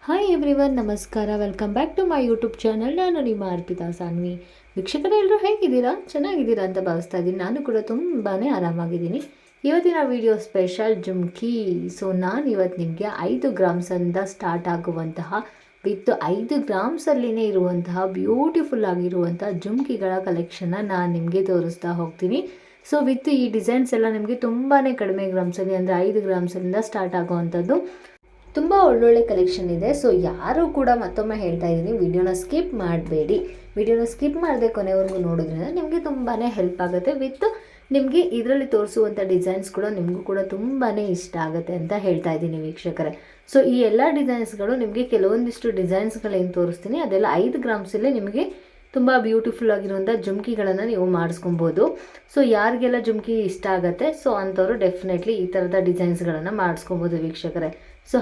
Hi everyone, ನಮಸ್ಕಾರ. Welcome back to my YouTube channel. ನಾನು ನಿಮ್ಮ ಅರ್ಪಿತಾ ಸಾನ್ವಿ. ವೀಕ್ಷಕರೇ, ಎಲ್ಲರೂ ಹೇಗಿದ್ದೀರಾ? ಚೆನ್ನಾಗಿದ್ದೀರಾ ಅಂತ ಭಾವಿಸ್ತಾ ಇದ್ದೀನಿ. ನಾನು ಕೂಡ ತುಂಬಾ ಆರಾಮಾಗಿದ್ದೀನಿ. ಇವತ್ತಿನ ವಿಡಿಯೋ ಸ್ಪೆಷಲ್ ಜುಮ್ಕಿ. ನಾನು ಇವತ್ತು ನಿಮಗೆ 5 ಗ್ರಾಮ್ಸಿಂದ ಸ್ಟಾರ್ಟ್ ಆಗುವಂತಹ ವಿತ್ 5 ಗ್ರಾಮ್ಸಲ್ಲಿನೇ ಇರುವಂತಹ ಬ್ಯೂಟಿಫುಲ್ ಆಗಿರುವಂಥ ಜುಮ್ಕಿಗಳ ಕಲೆಕ್ಷನ್ನ ನಾನು ನಿಮಗೆ ತೋರಿಸ್ತಾ ಹೋಗ್ತೀನಿ. ವಿತ್ ಈ ಡಿಸೈನ್ಸ್ ಎಲ್ಲ ನಿಮಗೆ ತುಂಬಾ ಕಡಿಮೆ ಗ್ರಾಮ್ಸಲ್ಲಿ, ಅಂದರೆ 5 ಗ್ರಾಮ್ಸಲ್ಲಿಂದ ಸ್ಟಾರ್ಟ್ ಆಗುವಂಥದ್ದು. ತುಂಬ ಒಳ್ಳೊಳ್ಳೆ ಕಲೆಕ್ಷನ್ ಇದೆ. ಯಾರು ಕೂಡ ಮತ್ತೊಮ್ಮೆ ಹೇಳ್ತಾ ಇದ್ದೀನಿ, ವಿಡಿಯೋನ ಸ್ಕಿಪ್ ಮಾಡಬೇಡಿ. ವಿಡಿಯೋನ ಸ್ಕಿಪ್ ಮಾಡದೆ ಕೊನೆವರೆಗೂ ನೋಡೋದ್ರಿಂದ ನಿಮಗೆ ತುಂಬಾ ಹೆಲ್ಪ್ ಆಗುತ್ತೆ. ವಿತ್ ನಿಮಗೆ ಇದರಲ್ಲಿ ತೋರಿಸುವಂಥ ಡಿಸೈನ್ಸ್ ಕೂಡ ನಿಮಗೂ ಕೂಡ ತುಂಬಾ ಇಷ್ಟ ಆಗುತ್ತೆ ಅಂತ ಹೇಳ್ತಾ ಇದ್ದೀನಿ ವೀಕ್ಷಕರೇ. ಈ ಎಲ್ಲ ಡಿಸೈನ್ಸ್ಗಳು ನಿಮಗೆ ಕೆಲವೊಂದಿಷ್ಟು ಡಿಸೈನ್ಸ್ಗಳೇನು ತೋರಿಸ್ತೀನಿ ಅದೆಲ್ಲ 5 ಗ್ರಾಮ್ಸಲ್ಲೇ ನಿಮಗೆ ತುಂಬ ಬ್ಯೂಟಿಫುಲ್ ಆಗಿರುವಂಥ ಜುಮ್ಕಿಗಳನ್ನು ನೀವು ಮಾಡಿಸ್ಕೊಬೋದು. ಯಾರಿಗೆಲ್ಲ ಜುಮ್ಕಿ ಇಷ್ಟ ಆಗುತ್ತೆ ಅಂಥವ್ರು ಡೆಫಿನೆಟ್ಲಿ ಈ ಥರದ ಡಿಸೈನ್ಸ್ಗಳನ್ನು ಮಾಡಿಸ್ಕೊಬೋದು ವೀಕ್ಷಕರೇ.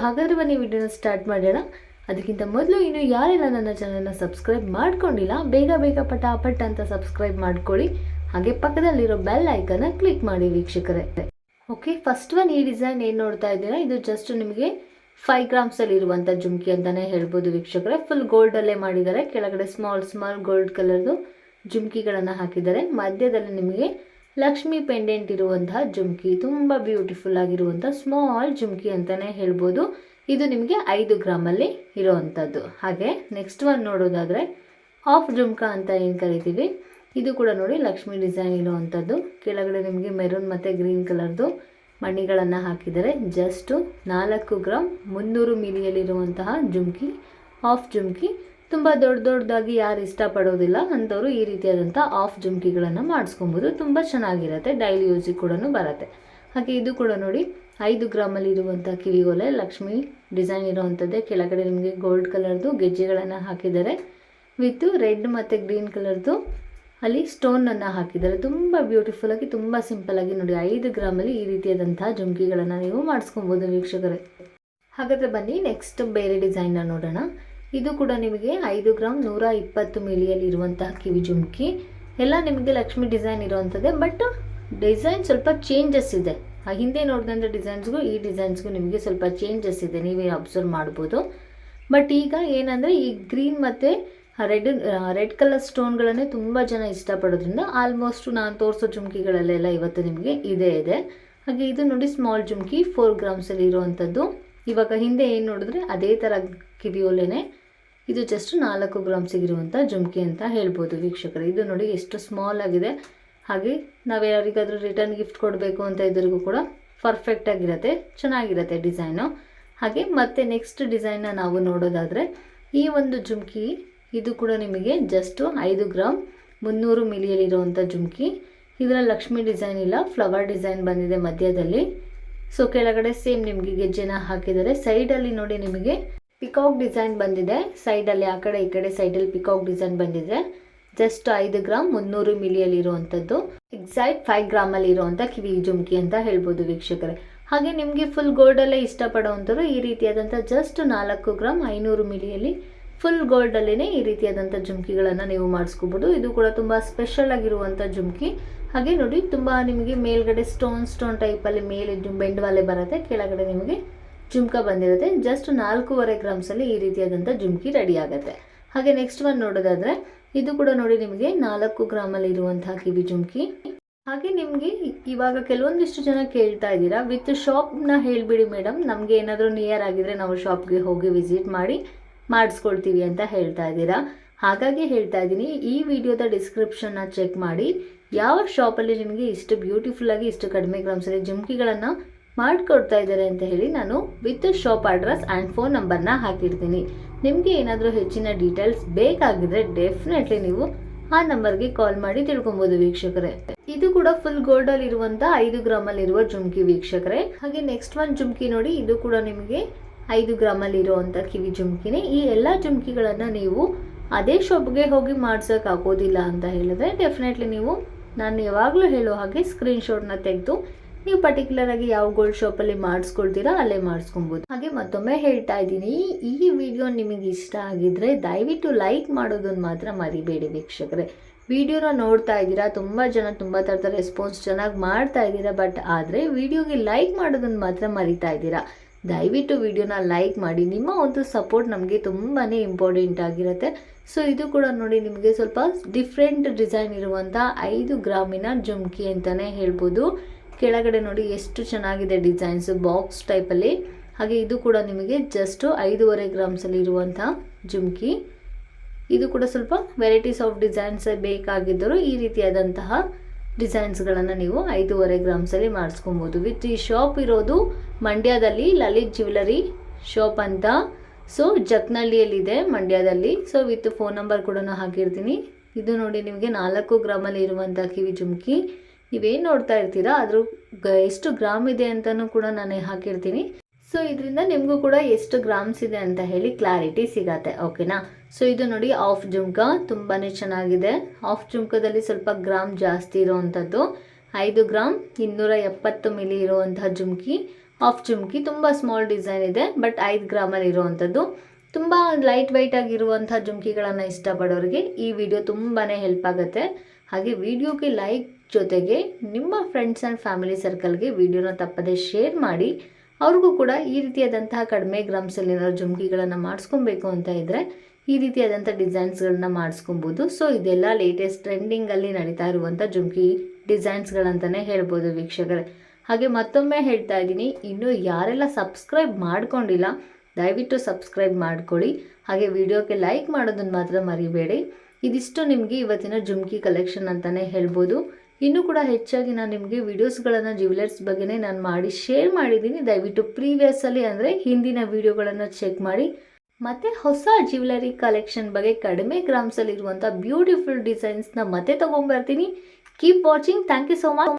ಹಾಗಾದರೆ ಬನ್ನಿ ವಿಡಿಯೋನ ಸ್ಟಾರ್ಟ್ ಮಾಡೋಣ. ಅದಕ್ಕಿಂತ ಮೊದಲು ಇನ್ನು ಯಾರೆಲ್ಲ ನನ್ನ ಚಾನಲ್ನ ಸಬ್ಸ್ಕ್ರೈಬ್ ಮಾಡ್ಕೊಂಡಿಲ್ಲ, ಬೇಗ ಬೇಗ ಪಟಾಪಟ್ ಅಂತ ಸಬ್ಸ್ಕ್ರೈಬ್ ಮಾಡ್ಕೊಳ್ಳಿ. ಹಾಗೆ ಪಕ್ಕದಲ್ಲಿರೋ ಬೆಲ್ ಐಕನ್ನ ಕ್ಲಿಕ್ ಮಾಡಿ ವೀಕ್ಷಕರೇ. ಓಕೆ, ಫಸ್ಟ್ ಒನ್ ಈ ಡಿಸೈನ್ ಏನು ನೋಡ್ತಾ ಇದ್ದೀರಾ, ಇದು ಜಸ್ಟ್ ನಿಮಗೆ 5 ಗ್ರಾಮ್ಸಲ್ಲಿ ಇರುವಂಥ ಜುಮ್ಕಿ ಅಂತಲೇ ಹೇಳ್ಬೋದು ವೀಕ್ಷಕರೇ. ಫುಲ್ ಗೋಲ್ಡಲ್ಲೇ ಮಾಡಿದ್ದಾರೆ. ಕೆಳಗಡೆ ಸ್ಮಾಲ್ ಗೋಲ್ಡ್ ಕಲರ್ದು ಜುಮ್ಕಿಗಳನ್ನು ಹಾಕಿದ್ದಾರೆ. ಮಧ್ಯದಲ್ಲಿ ನಿಮಗೆ ಲಕ್ಷ್ಮಿ ಪೆಂಡೆಂಟ್ ಇರುವಂತಹ ಜುಮ್ಕಿ, ತುಂಬ ಬ್ಯೂಟಿಫುಲ್ ಆಗಿರುವಂಥ ಸ್ಮಾಲ್ ಜುಮ್ಕಿ ಅಂತಲೇ ಹೇಳ್ಬೋದು. ಇದು ನಿಮಗೆ 5 ಗ್ರಾಮಲ್ಲಿ ಇರೋವಂಥದ್ದು. ಹಾಗೆ ನೆಕ್ಸ್ಟ್ ಒನ್ ನೋಡೋದಾದರೆ ಹಾಫ್ ಜುಮ್ಕಾ ಅಂತ ಏನು ಕರಿತೀವಿ, ಇದು ಕೂಡ ನೋಡಿ ಲಕ್ಷ್ಮಿ ಡಿಸೈನ್ ಇರುವಂಥದ್ದು. ಕೆಳಗಡೆ ನಿಮಗೆ ಮೆರೂನ್ ಮತ್ತು ಗ್ರೀನ್ ಕಲರ್ದು ಮಣಿಗಳನ್ನು ಹಾಕಿದ್ದಾರೆ. ಜಸ್ಟು 4 ಗ್ರಾಮ್ 300 ಮಿಲಿಯಲ್ಲಿರುವಂತಹ ಜುಮ್ಕಿ, ಹಾಫ್ ಜುಮ್ಕಿ. ತುಂಬ ದೊಡ್ಡದಾಗಿ ಯಾರು ಇಷ್ಟಪಡೋದಿಲ್ಲ ಅಂಥವರು ಈ ರೀತಿಯಾದಂಥ ಆಫ್ ಜುಮ್ಕಿಗಳನ್ನು ಮಾಡಿಸ್ಕೊಬೋದು. ತುಂಬ ಚೆನ್ನಾಗಿರುತ್ತೆ, ಡೈಲಿ ಯೂಸಿಗೆ ಕೂಡ ಬರುತ್ತೆ. ಹಾಗೆ ಇದು ಕೂಡ ನೋಡಿ 5 ಗ್ರಾಮಲ್ಲಿ ಇರುವಂಥ ಕಿವಿಗೋಲೆ ಲಕ್ಷ್ಮಿ ಡಿಸೈನ್ ಇರೋವಂಥದ್ದೇ. ಕೆಳಗಡೆ ನಿಮಗೆ ಗೋಲ್ಡ್ ಕಲರ್ದು ಗೆಜ್ಜೆಗಳನ್ನು ಹಾಕಿದ್ದಾರೆ. ವಿತ್ ರೆಡ್ ಮತ್ತು ಗ್ರೀನ್ ಕಲರ್ದು ಅಲ್ಲಿ ಸ್ಟೋನನ್ನು ಹಾಕಿದ್ದಾರೆ. ತುಂಬ ಬ್ಯೂಟಿಫುಲ್ಲಾಗಿ, ತುಂಬ ಸಿಂಪಲ್ಲಾಗಿ ನೋಡಿ 5 ಗ್ರಾಮಲ್ಲಿ ಈ ರೀತಿಯಾದಂಥ ಜುಮ್ಕಿಗಳನ್ನು ನೀವು ಮಾಡಿಸ್ಕೊಬೋದು ವೀಕ್ಷಕರೇ. ಹಾಗಾದರೆ ಬನ್ನಿ ನೆಕ್ಸ್ಟ್ ಬೇರೆ ಡಿಸೈನ್ನ ನೋಡೋಣ. ಇದು ಕೂಡ ನಿಮಗೆ 5 ಗ್ರಾಮ್ 120 ಮಿಲಿಯಲ್ಲಿ ಇರುವಂತಹ ಕಿವಿ ಜುಮ್ಕಿ. ಎಲ್ಲ ನಿಮಗೆ ಲಕ್ಷ್ಮಿ ಡಿಸೈನ್ ಇರುವಂಥದ್ದೇ, ಬಟ್ ಡಿಸೈನ್ ಸ್ವಲ್ಪ ಚೇಂಜಸ್ ಇದೆ. ಹಿಂದೆ ನೋಡಿದಂಥ ಡಿಸೈನ್ಸ್ಗೂ ಈ ಡಿಸೈನ್ಸ್ಗೂ ನಿಮಗೆ ಸ್ವಲ್ಪ ಚೇಂಜಸ್ ಇದೆ, ನೀವೇ ಅಬ್ಸರ್ವ್ ಮಾಡ್ಬೋದು. ಬಟ್ ಈಗ ಏನಂದರೆ ಈ ಗ್ರೀನ್ ಮತ್ತು ರೆಡ್ ಕಲರ್ ಸ್ಟೋನ್ಗಳನ್ನೇ ತುಂಬ ಜನ ಇಷ್ಟಪಡೋದ್ರಿಂದ ಆಲ್ಮೋಸ್ಟ್ ನಾನು ತೋರಿಸೋ ಜುಮ್ಕಿಗಳಲ್ಲೆಲ್ಲ ಇವತ್ತು ನಿಮಗೆ ಇದೆ. ಹಾಗೆ ಇದು ನೋಡಿ ಸ್ಮಾಲ್ ಜುಮ್ಕಿ 4 ಗ್ರಾಮ್ಸಲ್ಲಿ ಇರುವಂಥದ್ದು. ಇವಾಗ ಹಿಂದೆ ಏನು ನೋಡಿದ್ರೆ ಅದೇ ಥರ ಕಿವಿಯೋಲೆನೇ, ಇದು ಜಸ್ಟ್ 4 ಗ್ರಾಮ್ಸಿಗಿರುವಂಥ ಜುಮ್ಕಿ ಅಂತ ಹೇಳ್ಬೋದು ವೀಕ್ಷಕರು. ಇದು ನೋಡಿ ಎಷ್ಟು ಸ್ಮಾಲ್ ಆಗಿದೆ. ಹಾಗೆ ನಾವು ಯಾರಿಗಾದರೂ ರಿಟರ್ನ್ ಗಿಫ್ಟ್ ಕೊಡಬೇಕು ಅಂತ ಇದ್ರಿಗೂ ಕೂಡ ಪರ್ಫೆಕ್ಟಾಗಿರುತ್ತೆ, ಚೆನ್ನಾಗಿರುತ್ತೆ ಡಿಸೈನು. ಹಾಗೆ ಮತ್ತೆ ನೆಕ್ಸ್ಟ್ ಡಿಸೈನ್ನ ನಾವು ನೋಡೋದಾದರೆ ಈ ಒಂದು ಜುಮ್ಕಿ, ಇದು ಕೂಡ ನಿಮಗೆ ಜಸ್ಟು 5 ಗ್ರಾಮ್ 300 ಮಿಲಿಯಲ್ಲಿರುವಂಥ ಜುಮ್ಕಿ. ಇದರಲ್ಲಿ ಲಕ್ಷ್ಮಿ ಡಿಸೈನ್ ಇಲ್ಲ, ಫ್ಲವರ್ ಡಿಸೈನ್ ಬಂದಿದೆ ಮಧ್ಯದಲ್ಲಿ. ಕೆಳಗಡೆ ಸೇಮ್ ನಿಮಗೆ ಗೆಜ್ಜೆನ ಹಾಕಿದ್ದಾರೆ. ಸೈಡಲ್ಲಿ ನೋಡಿ ನಿಮಗೆ ಪಿಕಾಕ್ ಡಿಸೈನ್ ಬಂದಿದೆ. ಸೈಡಲ್ಲಿ ಆ ಕಡೆ ಈ ಕಡೆ ಸೈಡಲ್ಲಿ ಪಿಕಾಕ್ ಡಿಸೈನ್ ಬಂದಿದೆ. ಜಸ್ಟ್ 5 ಗ್ರಾಮ್ 300 ಮಿಲಿಯಲ್ಲಿ ಇರುವಂಥದ್ದು. ಎಕ್ಸಾಕ್ಟ್ 5 ಗ್ರಾಮಲ್ಲಿ ಇರುವಂಥ ಕಿವಿ ಜುಮ್ಕಿ ಅಂತ ಹೇಳ್ಬೋದು ವೀಕ್ಷಕರೇ. ಹಾಗೆ ನಿಮಗೆ ಫುಲ್ ಗೋಲ್ಡಲ್ಲೇ ಇಷ್ಟಪಡೋವಂಥವ್ರು ಈ ರೀತಿಯಾದಂಥ ಜಸ್ಟ್ 4 ಗ್ರಾಮ್ 500 ಮಿಲಿಯಲ್ಲಿ ಫುಲ್ ಗೋಲ್ಡಲ್ಲೇ ಈ ರೀತಿಯಾದಂಥ ಜುಮ್ಕಿಗಳನ್ನು ನೀವು ಮಾಡಿಸ್ಕೋಬೋದು. ಇದು ಕೂಡ ತುಂಬ ಸ್ಪೆಷಲ್ ಆಗಿರುವಂಥ ಜುಮ್ಕಿ. ಹಾಗೆ ನೋಡಿ ತುಂಬ ನಿಮಗೆ ಮೇಲ್ಗಡೆ ಸ್ಟೋನ್ ಟೈಪಲ್ಲಿ ಮೇಲೆ ಬೆಂಡ್ವಾಲೆ ಬರುತ್ತೆ, ಕೆಳಗಡೆ ನಿಮಗೆ ಜುಮ್ಕಾ ಬಂದಿರುತ್ತೆ. ಜಸ್ಟ್ 4.5 ಗ್ರಾಮ್ಸಲ್ಲಿ ಈ ರೀತಿಯಾದಂಥ ಜುಮ್ಕಿ ರೆಡಿ ಆಗುತ್ತೆ. ಹಾಗೆ ನೆಕ್ಸ್ಟ್ ಒನ್ ನೋಡೋದಾದರೆ ಇದು ಕೂಡ ನೋಡಿ ನಿಮಗೆ 4 ಗ್ರಾಮಲ್ಲಿ ಇರುವಂತಹ ಕಿವಿ ಜುಮ್ಕಿ. ಹಾಗೆ ನಿಮಗೆ ಇವಾಗ ಕೆಲವೊಂದಿಷ್ಟು ಜನ ಕೇಳ್ತಾ ಇದ್ದೀರಾ, ವಿತ್ ಶಾಪ್ನ ಹೇಳಿಬಿಡಿ ಮೇಡಮ್, ನಮಗೆ ಏನಾದರೂ ನಿಯರ್ ಆಗಿದ್ರೆ ನಾವು ಶಾಪ್ಗೆ ಹೋಗಿ ವಿಸಿಟ್ ಮಾಡಿ ಮಾಡಿಸ್ಕೊಳ್ತೀವಿ ಅಂತ ಹೇಳ್ತಾ ಇದ್ದೀರಾ. ಹಾಗಾಗಿ ಹೇಳ್ತಾ ಇದ್ದೀನಿ, ಈ ವಿಡಿಯೋದ ಡಿಸ್ಕ್ರಿಪ್ಷನ್ನ ಚೆಕ್ ಮಾಡಿ ಯಾವ ಶಾಪಲ್ಲಿ ನಿಮಗೆ ಇಷ್ಟು ಬ್ಯೂಟಿಫುಲ್ಲಾಗಿ ಇಷ್ಟು ಕಡಿಮೆ ಗ್ರಾಮ್ಸಲ್ಲಿ ಜುಮ್ಕಿಗಳನ್ನು ಮಾಡಿಕೊಡ್ತಾ ಇದ್ದಾರೆ ಅಂತ ಹೇಳಿ ನಾನು with shop address and phone ನಂಬರ್ನ ಹಾಕಿರ್ತೀನಿ. ನಿಮಗೆ ಏನಾದರೂ ಹೆಚ್ಚಿನ ಡೀಟೇಲ್ಸ್ ಬೇಕಾಗಿದ್ರೆ ಡೆಫಿನೆಟ್ಲಿ ನೀವು ಆ ನಂಬರ್ಗೆ ಕಾಲ್ ಮಾಡಿ ತಿಳ್ಕೊಬೋದು ವೀಕ್ಷಕರೇ. ಇದು ಕೂಡ ಫುಲ್ ಗೋಲ್ಡಲ್ಲಿ ಇರುವಂಥ 5 ಗ್ರಾಮಲ್ಲಿ ಇರುವ ಜುಮ್ಕಿ ವೀಕ್ಷಕರೇ. ಹಾಗೆ ನೆಕ್ಸ್ಟ್ ಒನ್ ಜುಮ್ಕಿ ನೋಡಿ, ಇದು ಕೂಡ ನಿಮಗೆ 5 ಗ್ರಾಮಲ್ಲಿ ಇರುವಂಥ ಕಿವಿ ಜುಮ್ಕಿನೇ. ಈ ಎಲ್ಲ ಜುಮ್ಕಿಗಳನ್ನು ನೀವು ಅದೇ ಶಾಪ್ಗೆ ಹೋಗಿ ಮಾಡ್ಸೋಕ್ಕಾಗೋದಿಲ್ಲ ಅಂತ ಹೇಳಿದ್ರೆ ಡೆಫಿನೆಟ್ಲಿ ನೀವು ನಾನು ಯಾವಾಗಲೂ ಹೇಳೋ ಹಾಗೆ ಸ್ಕ್ರೀನ್ಶಾಟ್ನ ತೆಗೆದು ನೀವು ಪರ್ಟಿಕ್ಯುಲರ್ ಆಗಿ ಯಾವ ಗೋಲ್ಡ್ ಶಾಪಲ್ಲಿ ಮಾಡಿಸ್ಕೊಳ್ತೀರಾ ಅಲ್ಲೇ ಮಾಡಿಸ್ಕೊಬೋದು. ಹಾಗೆ ಮತ್ತೊಮ್ಮೆ ಹೇಳ್ತಾ ಇದ್ದೀನಿ, ಈ ವಿಡಿಯೋ ನಿಮಗೆ ಇಷ್ಟ ಆಗಿದ್ರೆ ದಯವಿಟ್ಟು ಲೈಕ್ ಮಾಡೋದನ್ನು ಮಾತ್ರ ಮರಿಬೇಡಿ ವೀಕ್ಷಕರೇ. ವಿಡಿಯೋನ ನೋಡ್ತಾ ಇದ್ದೀರಾ, ತುಂಬ ಜನ ತುಂಬ ಥರದ ರೆಸ್ಪಾನ್ಸ್ ಚೆನ್ನಾಗಿ ಮಾಡ್ತಾ ಇದ್ದೀರಾ, ಬಟ್ ಆದರೆ ವಿಡಿಯೋಗೆ ಲೈಕ್ ಮಾಡೋದನ್ನು ಮಾತ್ರ ಮರಿತಾ ಇದ್ದೀರಾ. ದಯವಿಟ್ಟು ವಿಡಿಯೋನ ಲೈಕ್ ಮಾಡಿ. ನಿಮ್ಮ ಒಂದು ಸಪೋರ್ಟ್ ನಮಗೆ ತುಂಬಾ ಇಂಪಾರ್ಟೆಂಟ್ ಆಗಿರುತ್ತೆ. ಸೊ ಇದು ಕೂಡ ನೋಡಿ ನಿಮಗೆ ಸ್ವಲ್ಪ ಡಿಫ್ರೆಂಟ್ ಡಿಸೈನ್ ಇರುವಂಥ 5 ಗ್ರಾಮಿನ ಜುಮ್ಕಿ ಅಂತಲೇ ಹೇಳ್ಬೋದು. ಕೆಳಗಡೆ ನೋಡಿ ಎಷ್ಟು ಚೆನ್ನಾಗಿದೆ ಡಿಸೈನ್ಸು ಬಾಕ್ಸ್ ಟೈಪಲ್ಲಿ. ಹಾಗೆ ಇದು ಕೂಡ ನಿಮಗೆ ಜಸ್ಟ್ 5.5 ಗ್ರಾಮ್ಸಲ್ಲಿ ಇರುವಂಥ ಜುಮ್ಕಿ. ಇದು ಕೂಡ ಸ್ವಲ್ಪ ವೆರೈಟೀಸ್ ಆಫ್ ಡಿಸೈನ್ಸ್ ಬೇಕಾಗಿದ್ದರೂ ಈ ರೀತಿಯಾದಂತಹ ಡಿಸೈನ್ಸ್ಗಳನ್ನು ನೀವು 5.5 ಗ್ರಾಮ್ಸಲ್ಲಿ ಮಾಡಿಸ್ಕೊಬೋದು. ವಿತ್ ಈ ಶಾಪ್ ಇರೋದು ಮಂಡ್ಯದಲ್ಲಿ ಲಲಿತ್ ಜ್ಯುವೆಲರಿ ಶಾಪ್ ಅಂತ. ಸೊ ಜಕ್ನಳ್ಳಿಯಲ್ಲಿದೆ ಮಂಡ್ಯದಲ್ಲಿ. ಸೊ ವಿತ್ ಫೋನ್ ನಂಬರ್ ಕೂಡ ಹಾಕಿರ್ತೀನಿ. ಇದು ನೋಡಿ ನಿಮಗೆ 4 ಗ್ರಾಮಲ್ಲಿ ಇರುವಂಥ ಕಿವಿ ಜುಮ್ಕಿ. ನೀವೇನು ನೋಡ್ತಾ ಇರ್ತೀರಾ ಅದ್ರ ಎಷ್ಟು ಗ್ರಾಮ್ ಇದೆ ಅಂತಲೂ ಕೂಡ ನಾನು ಹಾಕಿರ್ತೀನಿ. ಸೊ ಇದರಿಂದ ನಿಮಗೂ ಕೂಡ ಎಷ್ಟು ಗ್ರಾಮ್ಸ್ ಇದೆ ಅಂತ ಹೇಳಿ ಕ್ಲಾರಿಟಿ ಸಿಗತ್ತೆ, ಓಕೆನಾ. ಸೊ ಇದು ನೋಡಿ ಆಫ್ ಜುಮ್ಕಾ ತುಂಬಾ ಚೆನ್ನಾಗಿದೆ. ಆಫ್ ಜುಮ್ಕಾದಲ್ಲಿ ಸ್ವಲ್ಪ ಗ್ರಾಮ್ ಜಾಸ್ತಿ ಇರೋವಂಥದ್ದು. 5 ಗ್ರಾಮ್ 270 ಮಿಲಿ ಇರುವಂತಹ ಜುಮ್ಕಿ. ಆಫ್ ಜುಮ್ಕಿ ತುಂಬ ಸ್ಮಾಲ್ ಡಿಸೈನ್ ಇದೆ, ಬಟ್ 5 ಗ್ರಾಮಲ್ಲಿ ಇರುವಂಥದ್ದು. ತುಂಬ ಲೈಟ್ ವೆಯ್ಟ್ ಆಗಿರುವಂಥ ಜುಮ್ಕಿಗಳನ್ನು ಇಷ್ಟಪಡೋರಿಗೆ ಈ ವಿಡಿಯೋ ತುಂಬಾ ಹೆಲ್ಪ್ ಆಗುತ್ತೆ. ಹಾಗೆ ವಿಡಿಯೋಗೆ ಲೈಕ್ ಜೊತೆಗೆ ನಿಮ್ಮ ಫ್ರೆಂಡ್ಸ್ ಆ್ಯಂಡ್ ಫ್ಯಾಮಿಲಿ ಸರ್ಕಲ್ಗೆ ವಿಡಿಯೋನ ತಪ್ಪದೆ ಶೇರ್ ಮಾಡಿ. ಅವ್ರಿಗೂ ಕೂಡ ಈ ರೀತಿಯಾದಂತಹ ಕಡಿಮೆ ಗ್ರಾಮ್ಸಲ್ಲಿರೋ ಜುಮ್ಕಿಗಳನ್ನು ಮಾಡಿಸ್ಕೊಬೇಕು ಅಂತ ಇದ್ದರೆ ಈ ರೀತಿಯಾದಂಥ ಡಿಸೈನ್ಸ್ಗಳನ್ನ ಮಾಡಿಸ್ಕೊಬೋದು. ಸೊ ಇದೆಲ್ಲ ಲೇಟೆಸ್ಟ್ ಟ್ರೆಂಡಿಂಗಲ್ಲಿ ನಡೀತಾ ಇರುವಂಥ ಜುಮ್ಕಿ ಡಿಸೈನ್ಸ್ಗಳಂತಲೇ ಹೇಳ್ಬೋದು ವೀಕ್ಷಕರೇ. ಹಾಗೆ ಮತ್ತೊಮ್ಮೆ ಹೇಳ್ತಾ ಇದ್ದೀನಿ, ಇನ್ನೂ ಯಾರೆಲ್ಲ ಸಬ್ಸ್ಕ್ರೈಬ್ ಮಾಡ್ಕೊಂಡಿಲ್ಲ ದಯವಿಟ್ಟು ಸಬ್ಸ್ಕ್ರೈಬ್ ಮಾಡ್ಕೊಳ್ಳಿ. ಹಾಗೆ ವಿಡಿಯೋಕ್ಕೆ ಲೈಕ್ ಮಾಡೋದನ್ನು ಮಾತ್ರ ಮರಿಬೇಡಿ. ಇದಿಷ್ಟು ನಿಮಗೆ ಇವತ್ತಿನ ಜುಮ್ಕಿ ಕಲೆಕ್ಷನ್ ಅಂತಲೇ ಹೇಳ್ಬೋದು. ಇನ್ನೂ ಕೂಡ ಹೆಚ್ಚಾಗಿ ನಾನು ನಿಮಗೆ ವೀಡಿಯೋಸ್ಗಳನ್ನು ಜ್ಯುವೆಲರ್ಸ್ ಬಗ್ಗೆನೇ ನಾನು ಮಾಡಿ ಶೇರ್ ಮಾಡಿದ್ದೀನಿ. ದಯವಿಟ್ಟು ಪ್ರೀವಿಯಸ್ಸಲ್ಲಿ ಅಂದರೆ ಹಿಂದಿನ ವೀಡಿಯೋಗಳನ್ನು ಚೆಕ್ ಮಾಡಿ. ಮತ್ತು ಹೊಸ ಜ್ಯುವೆಲರಿ ಕಲೆಕ್ಷನ್ ಬಗ್ಗೆ ಕಡಿಮೆ ಗ್ರಾಮ್ಸಲ್ಲಿರುವಂಥ ಬ್ಯೂಟಿಫುಲ್ ಡಿಸೈನ್ಸ್ನ ಮತ್ತೆ ತೊಗೊಂಬರ್ತೀನಿ. Keep watching. Thank you so much.